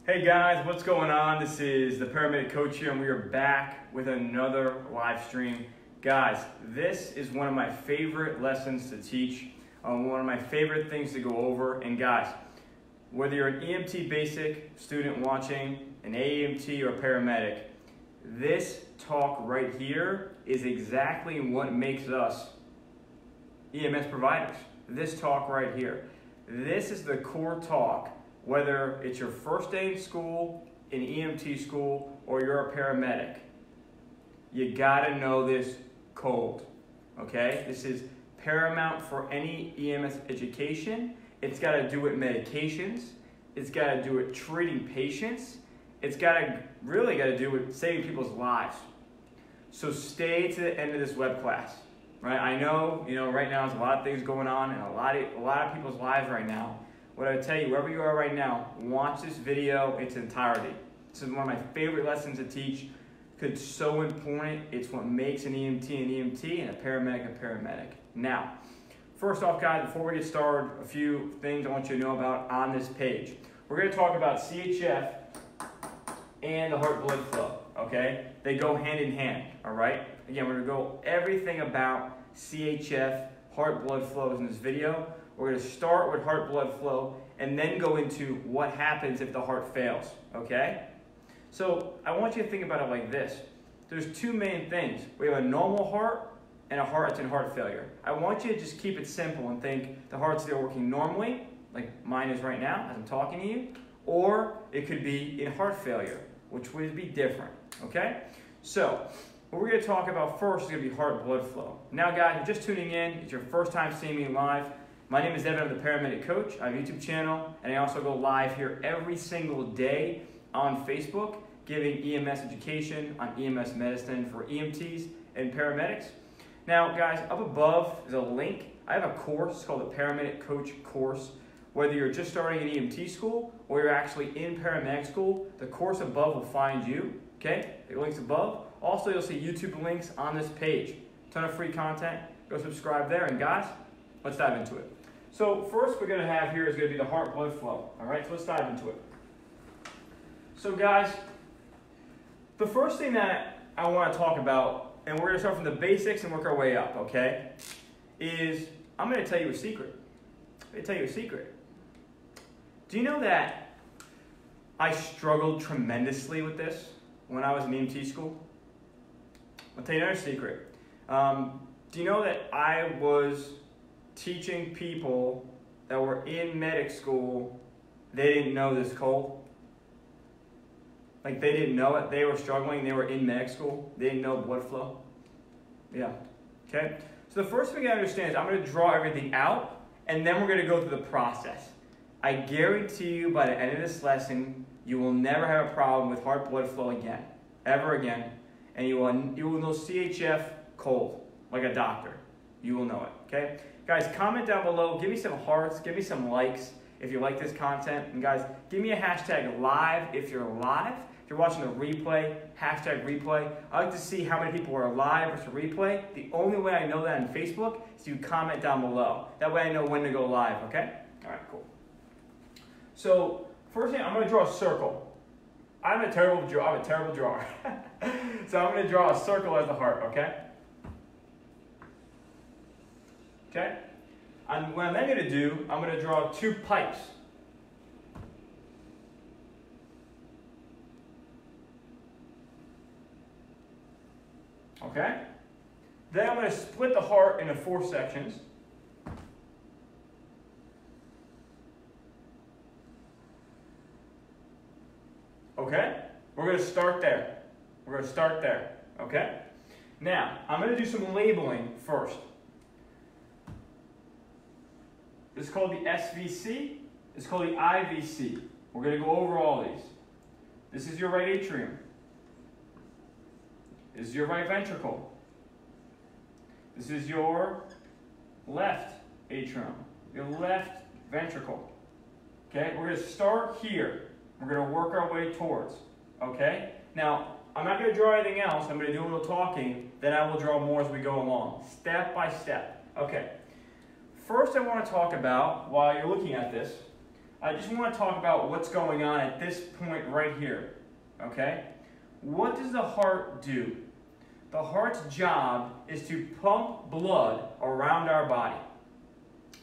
Hey guys, what's going on? This is the Paramedic Coach here, and we are back with another live stream. Guys, this is one of my favorite lessons to teach, one of my favorite things to go over. And guys, whether you're an EMT basic student watching, an AEMT or a paramedic, this talk right here is exactly what makes us EMS providers. This talk right here. This is the core talk. Whether it's your first day in school, in EMT school, or you're a paramedic, you gotta know this cold, okay? This is paramount for any EMS education. It's gotta do with medications. It's gotta do with treating patients. It's really gotta do with saving people's lives. So stay to the end of this web class, right? I know, right now there's a lot of things going on in a lot of people's lives right now. What I would tell you, wherever you are right now, watch this video its entirety. This is one of my favorite lessons to teach because it's so important. It's what makes an EMT and a paramedic. Now, first off, guys, before we get started, a few things I want you to know about on this page. We're going to talk about CHF and the heart blood flow, okay? They go hand in hand, all right? Again, we're going to go everything about CHF, heart blood flows in this video. We're going to start with heart blood flow and then go into what happens if the heart fails, okay? So I want you to think about it like this. There's two main things. We have a normal heart and a heart that's in heart failure. I want you to just keep it simple and think the heart's either working normally, like mine is right now as I'm talking to you, or it could be in heart failure, which would be different, okay? So what we're going to talk about first is going to be heart blood flow. Now guys, you're just tuning in, it's your first time seeing me live. My name is Evan, I'm the Paramedic Coach. I have a YouTube channel, and I also go live here every single day on Facebook, giving EMS education on EMS medicine for EMTs and paramedics. Now, guys, up above is a link. I have a course called the Paramedic Coach course. Whether you're just starting in EMT school or you're actually in paramedic school, the course above will find you, okay? The link's above. Also, you'll see YouTube links on this page. Ton of free content. Go subscribe there, and guys, let's dive into it. So first we're going to have here is going to be the heart blood flow. All right, so let's dive into it. So guys, the first thing that I want to talk about, and we're going to start from the basics and work our way up, okay, is I'm going to tell you a secret. I'm going to tell you a secret. Do you know that I struggled tremendously with this when I was in EMT school? I'll tell you another secret. Do you know that I was teaching people that were in medic school, they didn't know this cold? Like they didn't know it, they were struggling, they were in medic school, they didn't know blood flow? Yeah, okay? So the first thing you gotta understand is I'm gonna draw everything out and then we're gonna go through the process. I guarantee you by the end of this lesson, you will never have a problem with heart blood flow again, ever again, and you will know CHF cold, like a doctor. You will know it, okay? Guys, comment down below, give me some hearts, give me some likes if you like this content. And guys, give me a hashtag live if you're live. If you're watching the replay, hashtag replay. I like to see how many people are live versus replay. The only way I know that on Facebook is you comment down below. That way I know when to go live, okay? All right, cool. So first thing, I'm going to draw a circle. I'm a terrible drawer. So I'm going to draw a circle as the heart, okay? Okay? And what I'm then going to do, I'm going to draw two pipes. Okay? Then I'm going to split the heart into 4 sections. Okay? We're going to start there. Okay? Now, I'm going to do some labeling first. This is called the SVC. This is called the IVC. We're going to go over all these. This is your right atrium. This is your right ventricle. This is your left atrium, your left ventricle. Okay, we're going to start here. We're going to work our way towards. Okay? Now, I'm not going to draw anything else. I'm going to do a little talking. Then I will draw more as we go along, step by step. Okay. First, I want to talk about, while you're looking at this, I just want to talk about what's going on at this point right here, okay? What does the heart do? The heart's job is to pump blood around our body,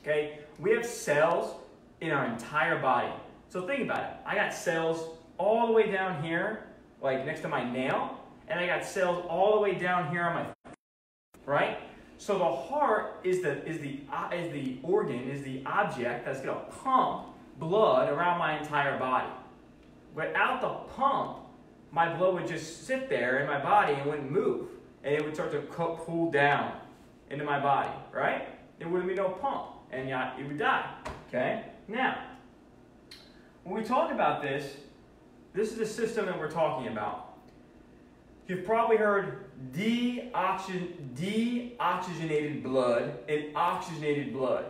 okay? We have cells in our entire body. So think about it. I got cells all the way down here, like next to my nail, and I got cells all the way down here on my, right? So the heart is the organ, is the object that's going to pump blood around my entire body. Without the pump, my blood would just sit there in my body and wouldn't move. And it would start to cool down into my body, right? There wouldn't be no pump, and it would die, okay? Now, when we talk about this is the system that we're talking about. You've probably heard deoxygenated blood and oxygenated blood.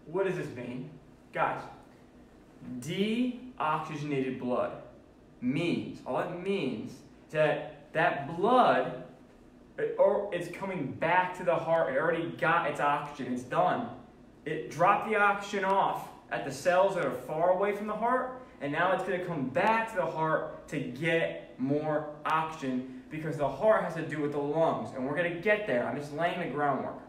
What does this mean? Guys, deoxygenated blood means, all it means is that blood, it's coming back to the heart. It already got its oxygen. It's done. It dropped the oxygen off at the cells that are far away from the heart, and now it's going to come back to the heart to get more oxygen, because the heart has to do with the lungs, and we're going to get there. I'm just laying the groundwork.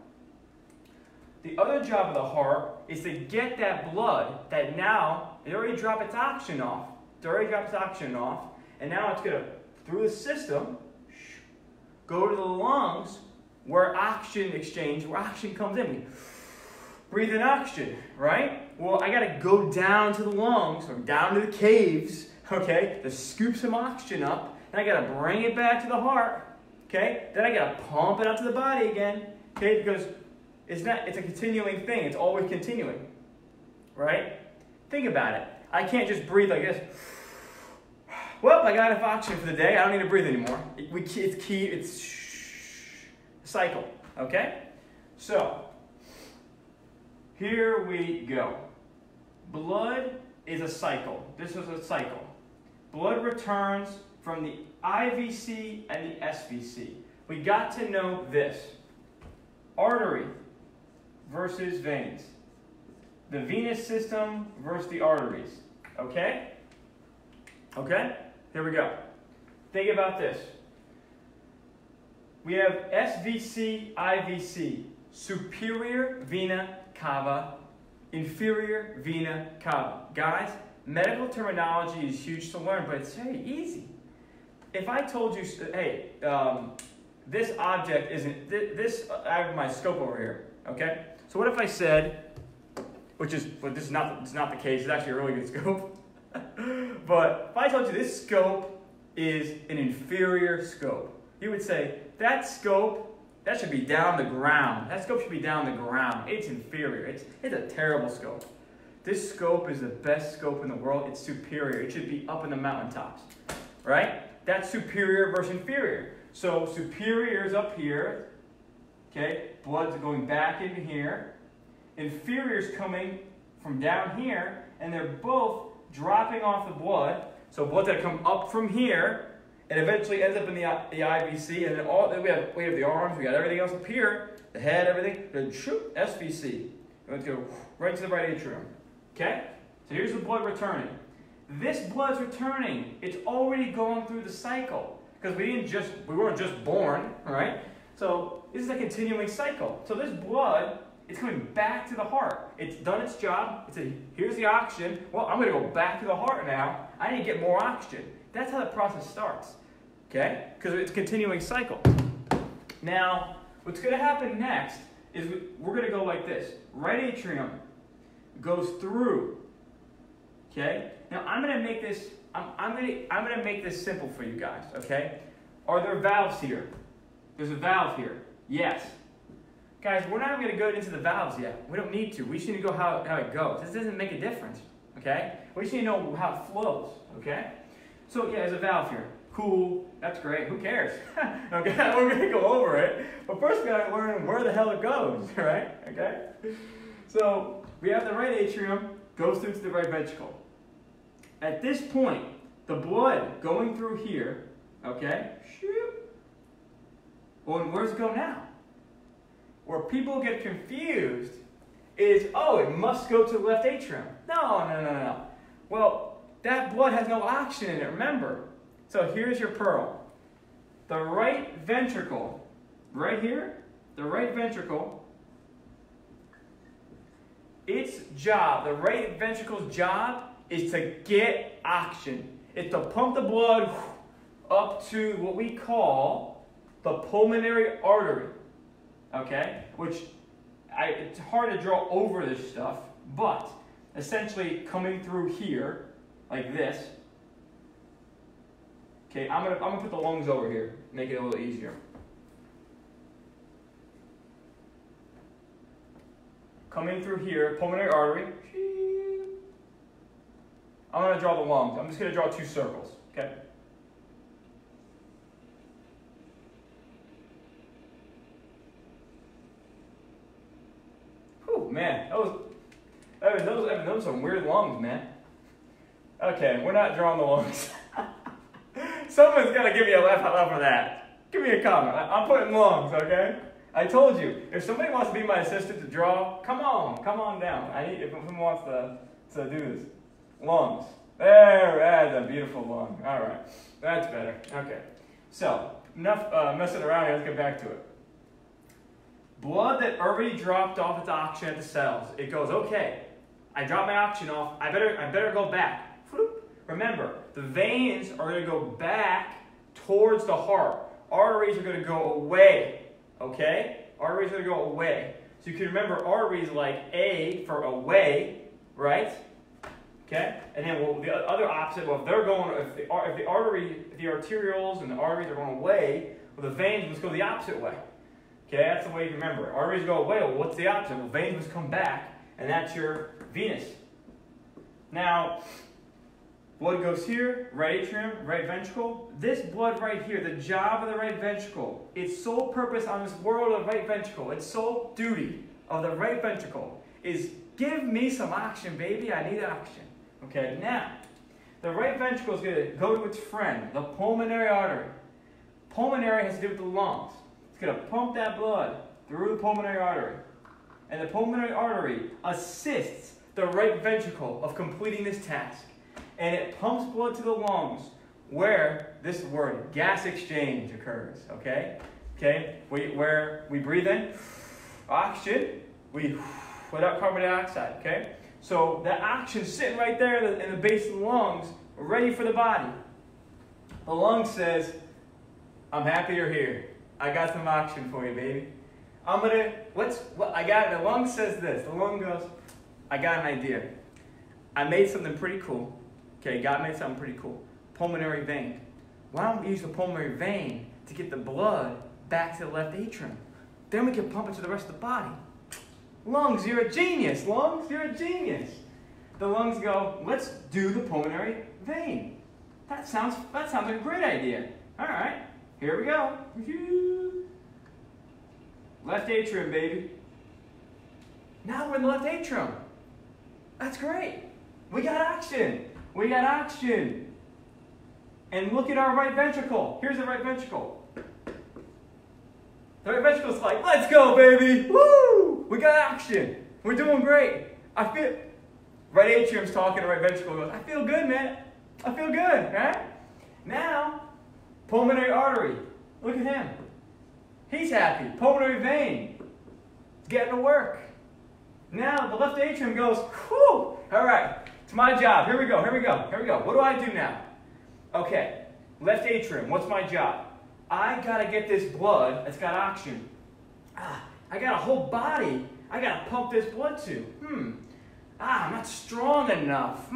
The other job of the heart is to get that blood that now, it already dropped its oxygen off. It already dropped its oxygen off, and now it's going to, through the system, go to the lungs where oxygen exchange, where oxygen comes in. We breathe in oxygen, right? Well, I got to go down to the lungs, or down to the caves, okay, to scoop some oxygen up. Then I got to bring it back to the heart, okay? Then I got to pump it out to the body again, okay? Because it's a continuing thing. It's always continuing, right? Think about it. I can't just breathe like this. Well, I got enough oxygen for the day. I don't need to breathe anymore. It's a cycle, okay? So, here we go. Blood is a cycle. This is a cycle. Blood returns from the IVC and the SVC. We got to know this. Artery versus veins. The venous system versus the arteries. Okay? Okay? Here we go. Think about this. We have SVC, IVC. Superior vena cava, inferior vena cava. Guys, medical terminology is huge to learn, but it's very easy. If I told you, hey, this object isn't, I have my scope over here, okay? So what if I said, but this is not the case, it's actually a really good scope. But if I told you this scope is an inferior scope, you would say, that scope, that should be down the ground. That scope should be down the ground. It's inferior. It's a terrible scope. This scope is the best scope in the world. It's superior. It should be up in the mountaintops, right? That's superior versus inferior. So superior is up here, okay? Blood's going back into here. Inferior is coming from down here, and they're both dropping off the blood. So blood's going to come up from here, and eventually ends up in the IVC, and then we have the arms, we got everything else up here, the head, everything. Then shoot, SVC. Let's go right to the right atrium. Okay? So here's the blood returning. This blood's returning. It's already going through the cycle, because we weren't just born, right? So this is a continuing cycle. So this blood, it's coming back to the heart. It's done its job. Here's the oxygen. Well, I'm going to go back to the heart now. I need to get more oxygen. That's how the process starts, okay? Because it's a continuing cycle. Now, what's going to happen next is we're going to go like this. Right atrium goes through, okay? Now, I'm going to make this. I'm going to make this simple for you guys, okay? Are there valves here? There's a valve here. Yes. Guys, we're not going to go into the valves yet. We don't need to. We just need to go how it goes. This doesn't make a difference, okay? We just need to know how it flows, okay? So, yeah, there's a valve here. Cool. That's great. Who cares? Okay, we're going to go over it. But first, we got to learn where the hell it goes, right? Okay? So, we have the right atrium, goes through to the right ventricle. At this point, the blood going through here, okay? Well, and where's it go now? Where people get confused is, oh, it must go to the left atrium. No. that blood has no oxygen in it, remember. So here's your pearl. The right ventricle, right here, the right ventricle, its job, the right ventricle's job is to get oxygen. It's to pump the blood up to what we call the pulmonary artery, okay? Which, it's hard to draw over this stuff, but essentially coming through here, like this. Okay, I'm gonna put the lungs over here, make it a little easier. Coming through here, pulmonary artery. I'm gonna draw the lungs. I'm just gonna draw 2 circles, okay? Whew, man, those are some weird lungs, man. Okay, we're not drawing the lungs. Someone's gotta give me a laugh out loud for that. Give me a comment. I'm putting lungs, okay? I told you, if somebody wants to be my assistant to draw, come on down. If someone wants to do this. Lungs. That's a beautiful lung. All right, that's better. Okay, so enough messing around here. Let's get back to it. Blood that already dropped off its oxygen at the cells. It goes, okay, I dropped my oxygen off. I better go back. Remember, the veins are going to go back towards the heart. Arteries are going to go away. Okay, arteries are going to go away. So you can remember arteries like A for away, right? Okay, and then the other opposite. Well, if they're going, if the arterioles and the arteries are going away, well, the veins must go the opposite way. Okay, that's the way you remember it. Arteries go away. Well, what's the opposite? Well, veins must come back, and that's your venous. Now, blood goes here, right atrium, right ventricle. This blood right here, the job of the right ventricle, its sole purpose on this world of the right ventricle, its sole duty of the right ventricle is give me some oxygen, baby. I need oxygen. Okay, now, the right ventricle is going to go to its friend, the pulmonary artery. Pulmonary has to do with the lungs. It's going to pump that blood through the pulmonary artery. And the pulmonary artery assists the right ventricle of completing this task. And it pumps blood to the lungs where this word, gas exchange, occurs, okay? Okay, where we breathe in oxygen, we let out carbon dioxide, okay? So that oxygen's sitting right there in the base of the lungs, ready for the body. The lung says, I'm happy you're here. I got some oxygen for you, baby. The lung says this. The lung goes, I got an idea. I made something pretty cool. Okay, God made something pretty cool. Pulmonary vein. Why don't we use the pulmonary vein to get the blood back to the left atrium? Then we can pump it to the rest of the body. Lungs, you're a genius. Lungs, you're a genius. The lungs go, let's do the pulmonary vein. That sounds like a great idea. All right, here we go. Left atrium, baby. Now we're in the left atrium. That's great. We got oxygen. We got oxygen. And look at our right ventricle. Here's the right ventricle. The right ventricle's like, let's go, baby. Woo! We got oxygen. We're doing great. Right atrium's talking to right ventricle goes, I feel good, man. I feel good, right? Now, pulmonary artery. Look at him. He's happy. Pulmonary vein. It's getting to work. Now, the left atrium goes, whew. All right. It's my job. Here we go. What do I do now? Okay, left atrium, what's my job? I gotta get this blood that's got oxygen. I got a whole body I gotta pump this blood to. I'm not strong enough.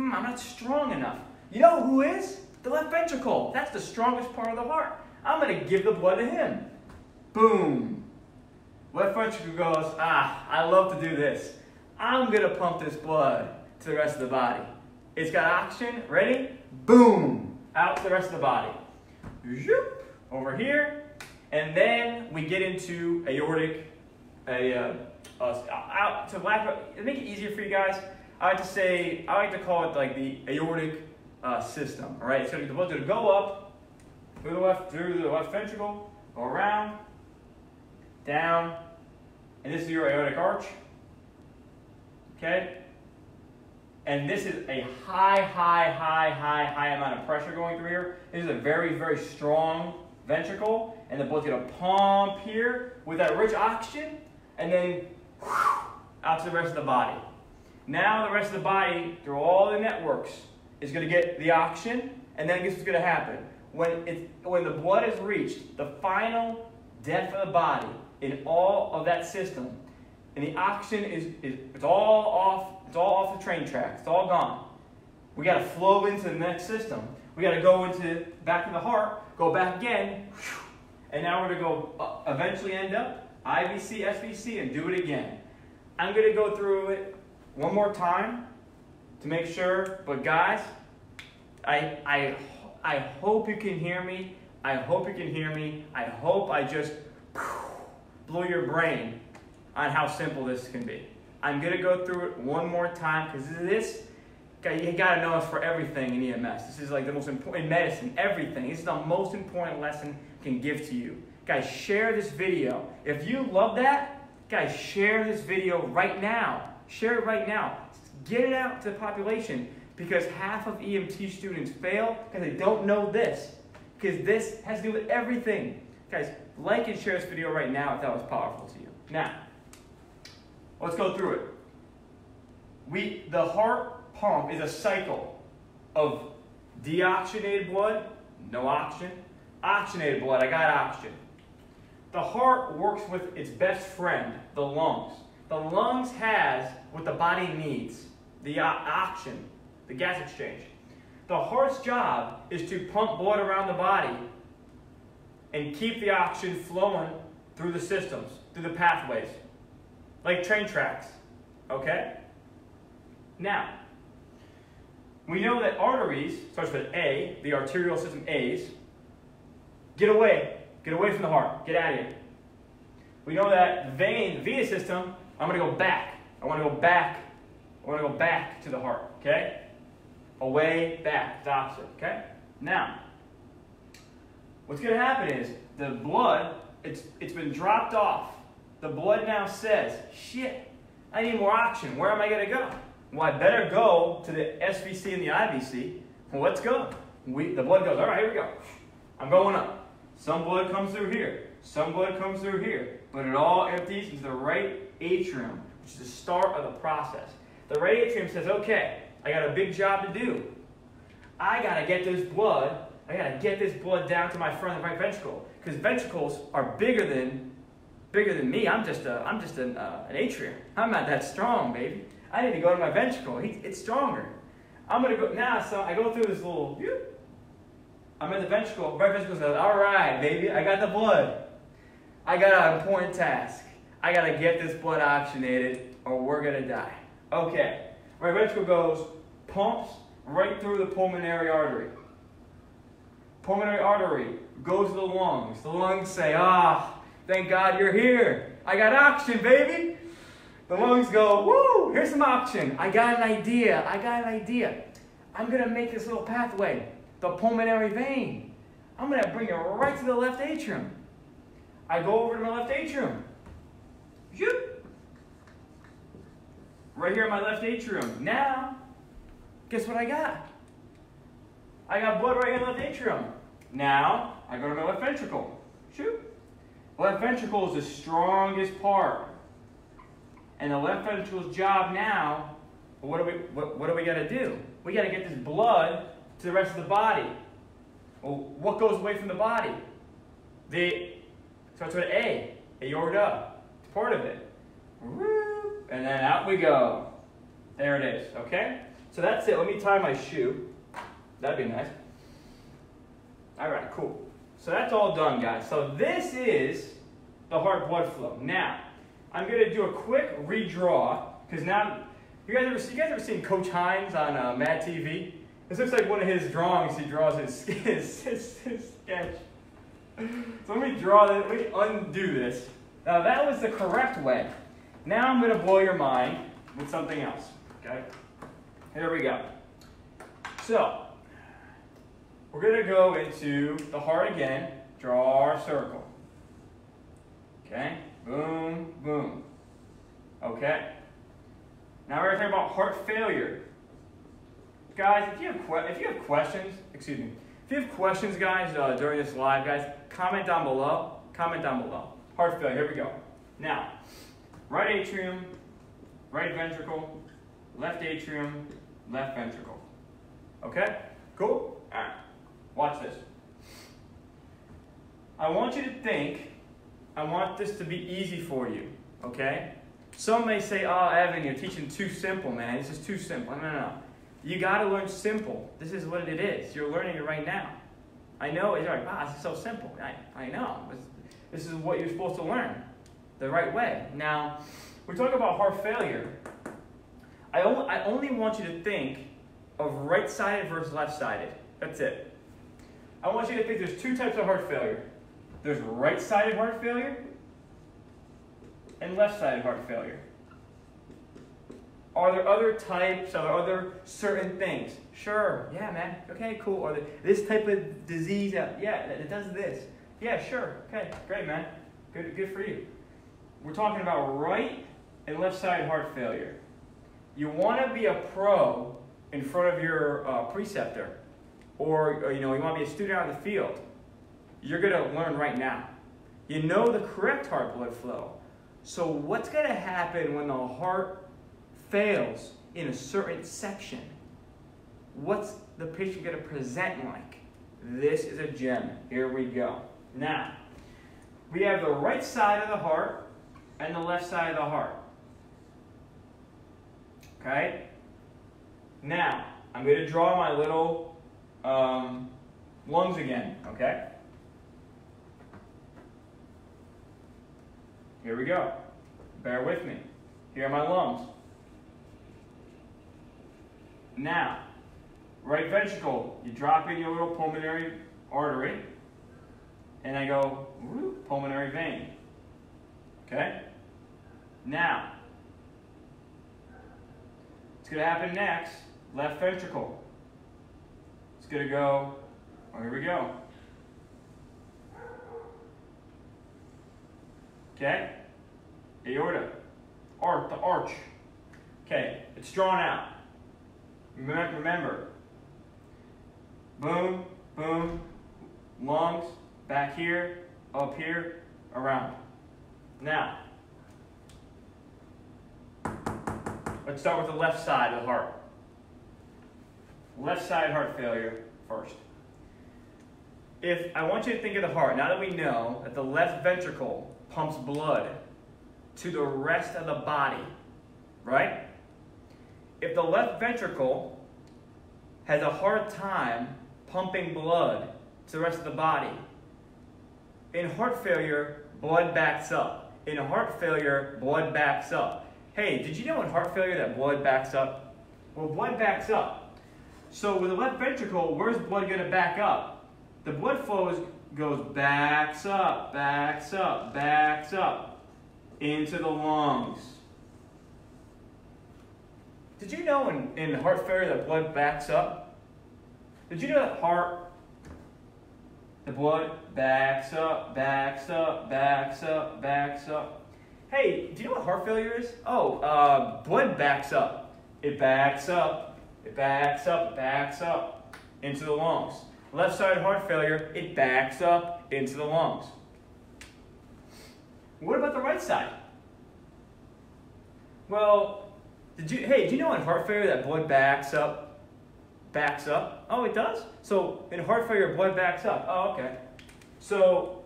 You know who is? The left ventricle. That's the strongest part of the heart. I'm gonna give the blood to him. Boom. Left ventricle goes, I love to do this. I'm gonna pump this blood to the rest of the body. It's got oxygen, ready? Boom, out to the rest of the body. Zoop, over here, and then we get into aortic, to make it easier for you guys, I like to call it like the aortic system, all right? So the blood's gonna go up through the left ventricle, go around, down, and this is your aortic arch, okay? And this is a high amount of pressure going through here. This is a very strong ventricle, and the blood's gonna pump here with that rich oxygen, and then out to the rest of the body. Now the rest of the body, through all the networks, is gonna get the oxygen, and then guess what's gonna happen? When the blood has reached the final depth of the body in all of that system, and the oxygen it's all off the train tracks, it's all gone. We got to flow into the next system. We got to go into back to the heart, go back again, and now we're going to go eventually end up IVC, SVC, and do it again. I'm going to go through it one more time to make sure. But guys, I hope you can hear me. I hope you can hear me. I hope I just blew your brain on how simple this can be. I'm going to go through it one more time because this, you got to know it's for everything in EMS. This is like the most important, in medicine, everything. This is the most important lesson I can give to you. Guys, share this video. If you love that, guys, share this video right now. Share it right now. Get it out to the population because half of EMT students fail because they don't know this. Because this has to do with everything. Guys, like and share this video right now if that was powerful to you. Now, let's go through it. The heart pump is a cycle of deoxygenated blood, no oxygen, oxygenated blood, I got oxygen. The heart works with its best friend, the lungs. The lungs has what the body needs, the oxygen, the gas exchange. The heart's job is to pump blood around the body and keep the oxygen flowing through the systems, through the pathways, like train tracks, okay? Now, we know that arteries, starts with A, the arterial system A's, get away from the heart, get out of here. We know that venous system, I'm gonna go back. I wanna go back to the heart, okay? Away, back, it's opposite, okay? Now, what's gonna happen is the blood, it's been dropped off. The blood now says, shit, I need more oxygen. Where am I gonna go? Well, I better go to the SVC and the IVC. Well, let's go. The blood goes, all right, here we go. I'm going up. Some blood comes through here. Some blood comes through here. But it all empties into the right atrium, which is the start of the process. The right atrium says, okay, I got a big job to do. I gotta get this blood down to my front of the right ventricle. Because ventricles are bigger than me. I'm just an atrium. I'm not that strong, baby. I need to go to my ventricle. It's stronger. I'm gonna go now. So I go through this little. I'm in the ventricle. Right ventricle says, "All right, baby, I got the blood. I got an important task. I gotta get this blood oxygenated, or we're gonna die." Okay. Right ventricle goes, pumps right through the pulmonary artery. Pulmonary artery goes to the lungs. The lungs say, thank God you're here. I got oxygen, baby. The lungs go, woo, here's some oxygen. I got an idea. I'm going to make this little pathway, the pulmonary vein. I'm going to bring it right to the left atrium. I go over to my left atrium. Right here in my left atrium. Now, guess what I got? I got blood right in the left atrium. Now, I go to my left ventricle. Left ventricle is the strongest part. And the left ventricle's job now, what do we got to do? We got to get this blood to the rest of the body. Well, what goes away from the body? Starts with A, aorta. It's part of it. And then out we go. There it is, okay? So that's it. Let me tie my shoe. That'd be nice. All right, cool. So that's all done, guys. So this is the heart blood flow. Now, I'm going to do a quick redraw, because now, you guys ever seen Coach Hines on Mad TV? This looks like one of his drawings. He draws his sketch. So let me draw this. Let me undo this. Now, that was the correct way. Now I'm going to blow your mind with something else. Okay? Here we go. So, we're going to go into the heart again. Draw our circle. Okay? Boom, boom. Okay? Now we're going to talk about heart failure. guys, if you have questions, excuse me, if you have questions, guys, during this live, guys, comment down below. Comment down below. Heart failure. Here we go. Now, right atrium, right ventricle, left atrium, left ventricle. Okay? Cool? All right. Watch this. I want you to think. I want this to be easy for you. Okay? Some may say, oh, Evan, you're teaching too simple, man. This is too simple. No. You got to learn simple. This is what it is. You're learning it right now. I know. It's like, wow, this is so simple. I know. This is what you're supposed to learn the right way. Now, we're talking about heart failure. I only want you to think of right-sided versus left-sided. That's it. I want you to think there's two types of heart failure. There's right-sided heart failure and left-sided heart failure. Are there other types? Are there other certain things? Sure. Yeah, man. Okay, cool. Are there this type of disease? Yeah, it does this. Yeah, sure. Okay, great, man. Good for you. We're talking about right and left-sided heart failure. You want to be a pro in front of your preceptor, or you want to be a student out in the field. You're going to learn right now. You know the correct heart blood flow. So what's going to happen when the heart fails in a certain section? What's the patient going to present like? This is a gem. Here we go. Now, we have the right side of the heart and the left side of the heart. Okay? Now, I'm going to draw my little lungs again. Okay? Here we go. Bear with me. Here are my lungs. Now, right ventricle, you drop in your little pulmonary artery, and I go, whoop, pulmonary vein. Okay? Now, what's going to happen next? Left ventricle. It's going to go, here we go. Okay? Aorta. The arch. Okay, it's drawn out. Remember. Boom, boom, lungs, back here, up here, around. Now, let's start with the left side of the heart. Left side heart failure first. I want you to think of the heart, now that we know that the left ventricle pumps blood to the rest of the body, right? If the left ventricle has a hard time pumping blood to the rest of the body, in heart failure, blood backs up. In heart failure, blood backs up. Hey, did you know in heart failure that blood backs up? Well, blood backs up. So with the left ventricle, where's blood going to back up? The blood flow goes backs up, backs up, backs up into the lungs. Did you know in heart failure that blood backs up? Did you know that the blood backs up, backs up, backs up, backs up? Hey, do you know what heart failure is? Oh, blood backs up. It backs up, it backs up, it backs up into the lungs. Left side heart failure, it backs up into the lungs. What about the right side? Well, do you know in heart failure that blood backs up? Backs up? Oh, it does? So in heart failure, blood backs up. Oh, okay. So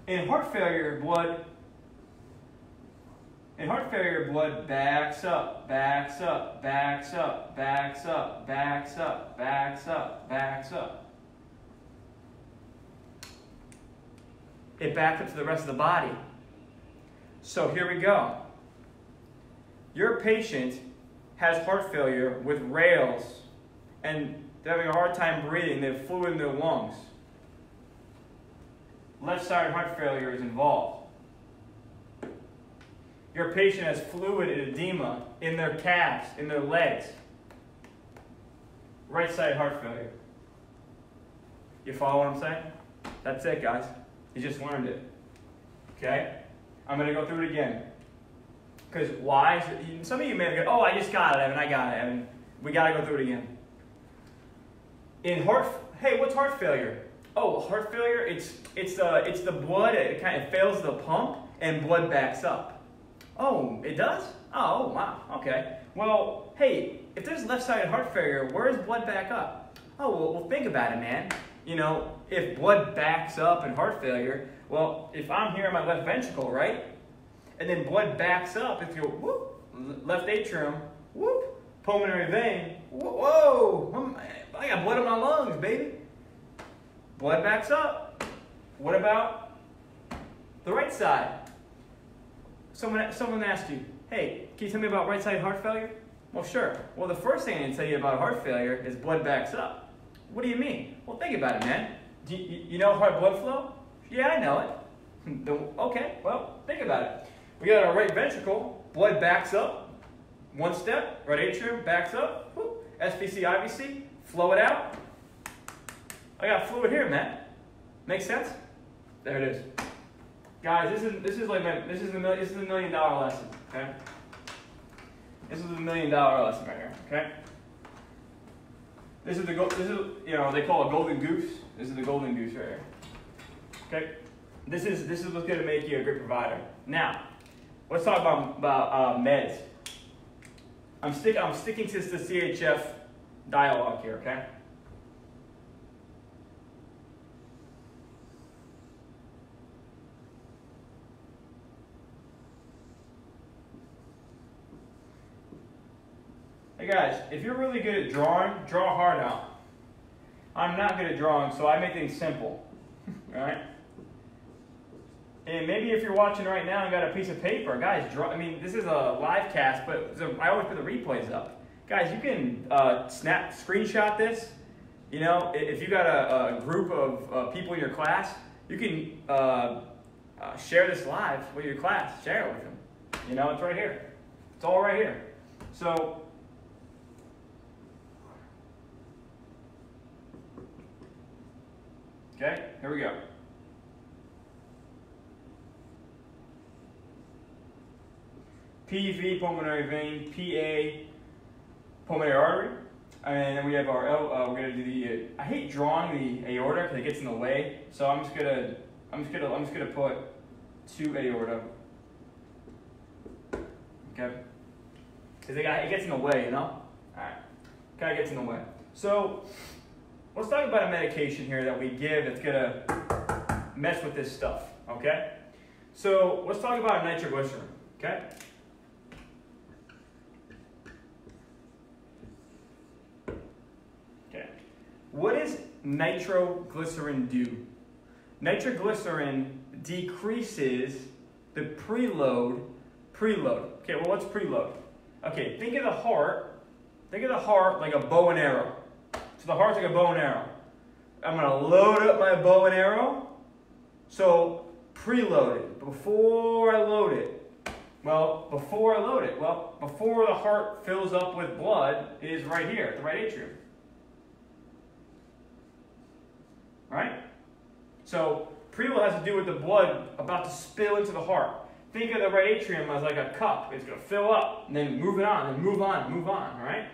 in heart failure, blood backs up, backs up, backs up, backs up, backs up, backs up, backs up. It backs up to the rest of the body. So here we go. Your patient has heart failure with rales and they're having a hard time breathing. They have fluid in their lungs. Left side heart failure is involved. Your patient has fluid and edema in their calves, in their legs. Right side heart failure. You follow what I'm saying? That's it, guys. You just learned it. Okay? I'm going to go through it again. Because why? Some of you may go, oh, I just got it, Evan. I got it, Evan. We got to go through it again. Hey, what's heart failure? Oh, heart failure, it's the blood, it kind of fails the pump and blood backs up. Oh, it does? Oh, wow, okay. Well, hey, if there's left-sided heart failure, where does blood back up? Oh, well, think about it, man. You know, if blood backs up in heart failure, well, if I'm here in my left ventricle, right? And then blood backs up, if you go, whoop, left atrium, whoop, pulmonary vein, whoa, I got blood in my lungs, baby. Blood backs up. What about the right side? Someone asked you, hey, can you tell me about right-sided heart failure? Well, sure. Well, the first thing I can tell you about heart failure is blood backs up. What do you mean? Well, think about it, man. Do you know heart blood flow? Yeah, I know it. Okay, well, think about it. We got our right ventricle, blood backs up, one step, right atrium backs up, whoop, SVC, IVC, flow it out. I got fluid here, man. Make sense? There it is. Guys, this is the $1 million lesson, okay? This is the $1 million lesson right here, okay? This is you know, they call it golden goose. This is the golden goose right here. Okay? This is what's gonna make you a great provider. Now, let's talk about meds. I'm sticking to the CHF dialogue here, okay? Hey guys, if you're really good at drawing, draw hard out. I'm not good at drawing, so I make things simple, right? And maybe if you're watching right now and got a piece of paper, guys, draw. I mean, this is a live cast, but I always put the replays up. Guys, you can screenshot this. You know, if you got a group of people in your class, you can share this live with your class. Share it with them. You know, it's right here. It's all right here. So. Okay, here we go. PV, pulmonary vein, PA, pulmonary artery, and then we have our we're gonna do the. I hate drawing the aorta because it gets in the way, so I'm just gonna put 2 aorta. Okay, because it gets in the way, you know. All right, kind of gets in the way. So. Let's talk about a medication here that we give that's going to mess with this stuff, okay? So let's talk about nitroglycerin, okay? Okay. What does nitroglycerin do? Nitroglycerin decreases the preload. Okay, well, what's preload? Okay, think of the heart like a bow and arrow. So the heart's like a bow and arrow. I'm going to load up my bow and arrow. So preload it. Before I load it. Well, before the heart fills up with blood is right here at the right atrium. Right? So preload has to do with the blood about to spill into the heart. Think of the right atrium as like a cup. It's going to fill up and then move it on and move on, right?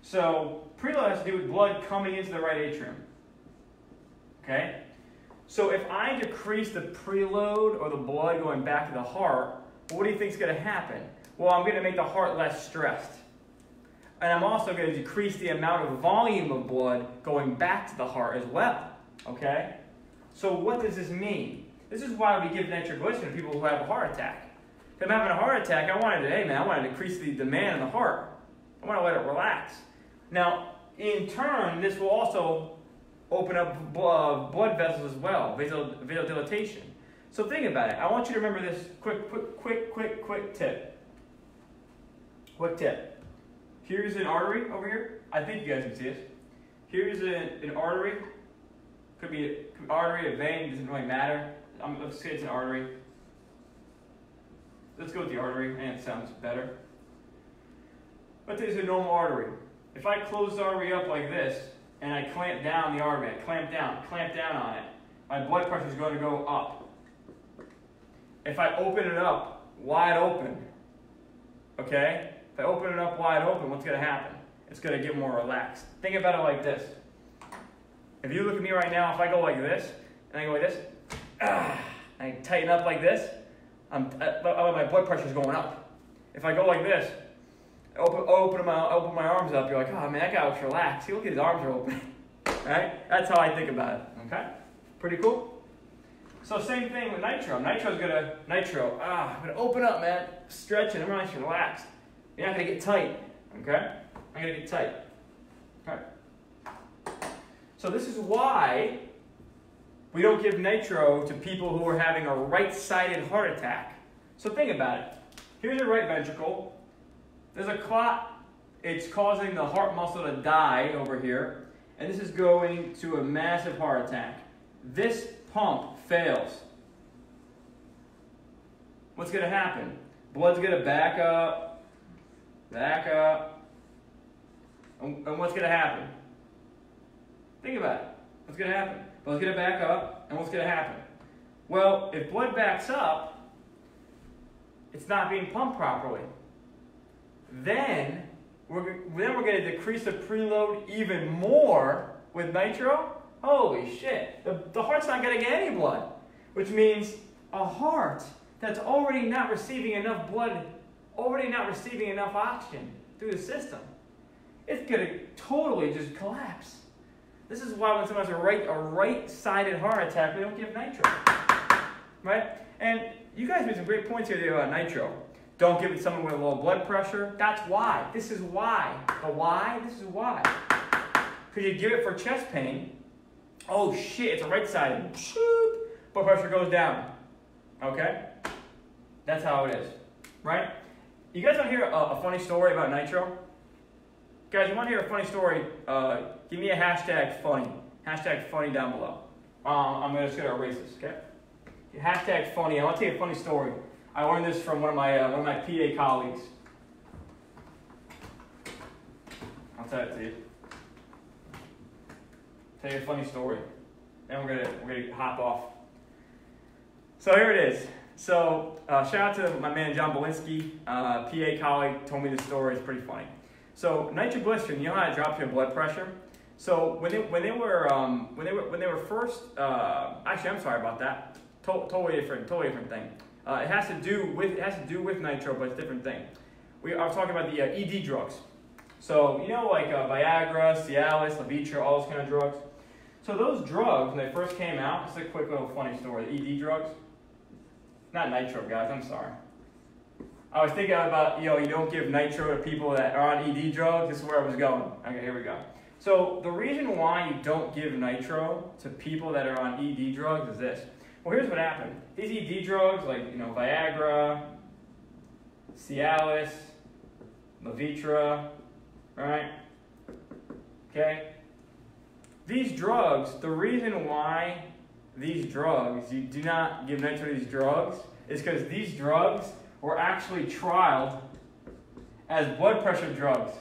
So preload has to do with blood coming into the right atrium. Okay? So if I decrease the preload or the blood going back to the heart, what do you think is going to happen? Well, I'm going to make the heart less stressed. And I'm also going to decrease the amount of volume of blood going back to the heart as well. Okay? So what does this mean? This is why we give nitroglycerin to people who have a heart attack. If I'm having a heart attack, I want to decrease the demand in the heart. I want to let it relax. Now, in turn, this will also open up blood vessels as well, vasodilatation. So think about it. I want you to remember this quick tip. Quick tip. Here's an artery over here. I think you guys can see it. Here's an artery. Could be an artery, a vein, doesn't really matter. Let's say it's an artery. Let's go with the artery, and it sounds better. Let's say it's a normal artery. If I close the artery up like this, and I clamp down the artery, I clamp down on it, my blood pressure is going to go up. If I open it up wide open, okay? If If I open it up wide open, what's going to happen? It's going to get more relaxed. Think about it like this. If you look at me right now, if I go like this, and I go like this, and I tighten up like this, my blood pressure's going up. If I go like this, open my arms up, you're like, oh man, that guy looks relaxed. See, look at his arms are open. Right? That's how I think about it. Okay? Pretty cool? So same thing with nitro. I'm gonna open up, man. Stretching, I'm nice and relaxed. You're not gonna get tight. Okay? I'm gonna get tight. Okay? So this is why we don't give nitro to people who are having a right-sided heart attack. So think about it. Here's your right ventricle. There's a clot. It's causing the heart muscle to die over here. And this is going to a massive heart attack. This pump fails. What's going to happen? Blood's going to back up. And what's going to happen? Think about it. What's going to happen? Blood's going to back up, and what's going to happen? Well, if blood backs up, it's not being pumped properly. Then we're going to decrease the preload even more with nitro. Holy shit. The heart's not going to get any blood, which means a heart that's already not receiving enough blood, already not receiving enough oxygen through the system, it's going to totally just collapse. This is why when someone has a right-sided heart attack, we don't give nitro. Right? And you guys made some great points here about nitro. Don't give it to someone with low blood pressure. That's why. This is why. The why? This is why. Because you give it for chest pain. Oh shit, it's a right-sided. Blood pressure goes down. Okay? That's how it is. Right? You guys want to hear a funny story about nitro? Guys, you want to hear a funny story? Give me a hashtag funny. Hashtag funny down below. I'm just going to erase this, okay? Hashtag funny. I want to tell you a funny story. I learned this from one of my PA colleagues. I'll tell it to you. Tell you a funny story. Then we're gonna hop off. So here it is. So shout out to my man John Belinsky, PA colleague, told me this story. It's pretty funny. So nitroglycerin, you know how it drops your blood pressure? So when they were first, actually I'm sorry about that. Totally different thing. It has to do with nitro, but it's a different thing. I was talking about the ED drugs. So you know, like Viagra, Cialis, Levitra, all those kind of drugs. So those drugs, when they first came out, it's a quick little funny story. The ED drugs, not nitro, guys. I'm sorry. I was thinking about, you don't give nitro to people that are on ED drugs. This is where I was going. Okay, here we go. So the reason why you don't give nitro to people that are on ED drugs is this. Well, here's what happened. These ED drugs, like Viagra, Cialis, Levitra, right? Okay. These drugs, the reason why these drugs, you do not give nitro to these drugs, is because these drugs were actually trialed as blood pressure drugs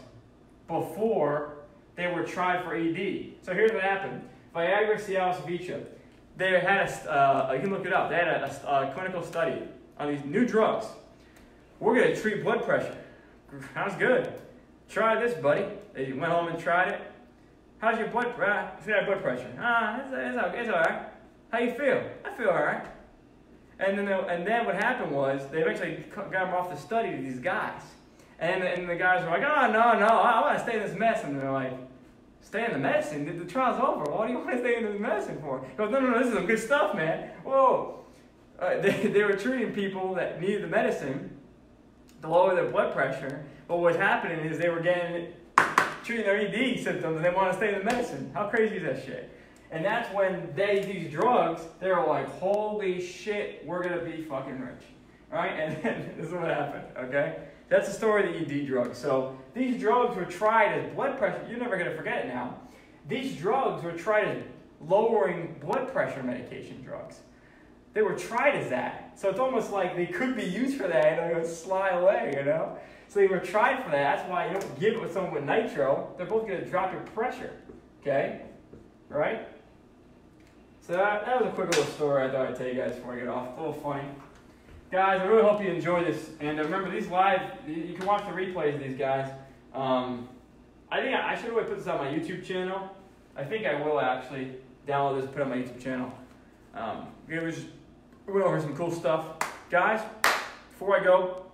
before they were tried for ED. So here's what happened. Viagra, Cialis, Levitra, they had you can look it up, they had a clinical study on these new drugs. We're going to treat blood pressure. Sounds good. Try this, buddy. They went home and tried it. How's your blood pressure? It's all right. How you feel? I feel all right. And then what happened was they eventually got them off the study to these guys. And the guys were like, oh, no, I want to stay in this medicine. And they're like, stay in the medicine? The trial's over. What do you want to stay in this medicine for? He goes, no, this is some good stuff, man. Whoa. They were treating people that needed the medicine to lower their blood pressure. But what was happening is they were treating their ED symptoms and they want to stay in the medicine. How crazy is that shit? And that's when these drugs, they were like, holy shit, we're going to be fucking rich. Right? And then this is what happened, okay? That's the story of the ED drugs. So these drugs were tried as blood pressure. You're never going to forget it now. These drugs were tried as lowering blood pressure medication drugs. They were tried as that. So it's almost like they could be used for that and they're going to slide away, So they were tried for that. That's why you don't give it with someone with nitro. They're both going to drop your pressure, okay? All right? So that was a quick little story I thought I'd tell you guys before I get off. A little funny. Guys, I really hope you enjoy this. And remember, these live, you can watch the replays of these guys. I think I should really put this on my YouTube channel. I think I will actually download this and put it on my YouTube channel. We went over some cool stuff. Guys, before I go,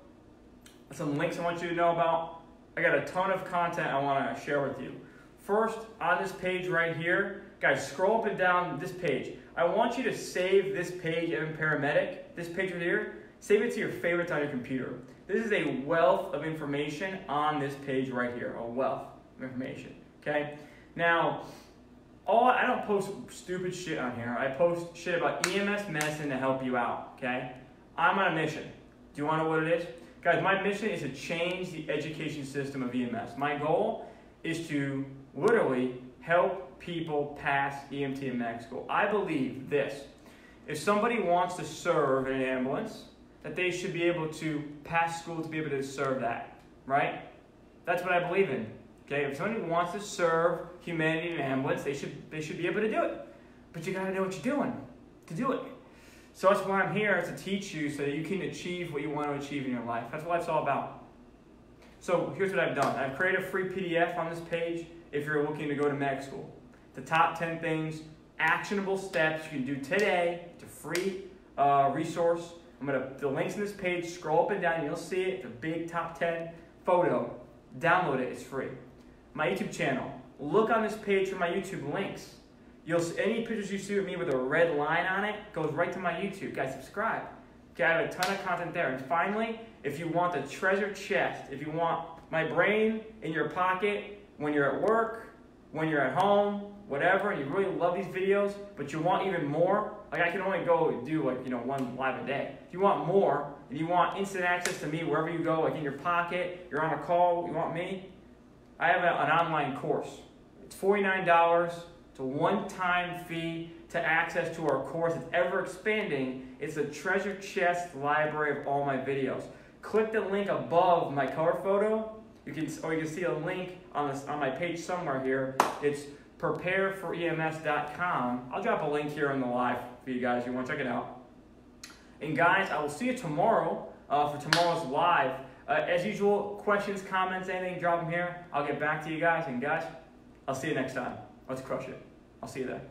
some links I want you to know about. I got a ton of content I want to share with you. First, on this page right here, guys, scroll up and down this page. I want you to save this page in Paramedic, this page right here. Save it to your favorites on your computer. This is a wealth of information on this page right here, a wealth of information, okay? Now, I don't post stupid shit on here. I post shit about EMS medicine to help you out, okay? I'm on a mission. Do you want to know what it is? Guys, my mission is to change the education system of EMS. My goal is to literally help people pass EMT and medical school. I believe this. If somebody wants to serve in an ambulance, that they should be able to pass school to be able to serve that, right? That's what I believe in. Okay, if somebody wants to serve humanity in an ambulance, they should be able to do it. But you gotta know what you're doing to do it. So that's why I'm here, is to teach you so that you can achieve what you want to achieve in your life. That's what life's all about. So here's what I've done. I've created a free PDF on this page if you're looking to go to med school. The top 10 things, actionable steps you can do today. It's a free resource. The link's in this page. Scroll up and down and you'll see it. The big top 10 photo. Download it. It's free. My YouTube channel. Look on this page for my YouTube links. You'll see any pictures you see of me with a red line on it goes right to my YouTube. Guys, subscribe. Okay, I have a ton of content there. And finally, if you want the treasure chest, if you want my brain in your pocket when you're at work, when you're at home, whatever, and you really love these videos, but you want even more, like I can only go do one live a day. If you want more, and you want instant access to me wherever you go, like in your pocket, you're on a call, you want me, I have an online course. It's $49. It's a one-time fee to access to our course. It's ever expanding. It's a treasure chest library of all my videos. Click the link above my cover photo. You can see a link on my page somewhere here. It's prepareforems.com. I'll drop a link here on the live for you guys if you want to check it out. And guys, I will see you tomorrow for tomorrow's live. As usual, questions, comments, anything, drop them here. I'll get back to you guys. And guys, I'll see you next time. Let's crush it. I'll see you there.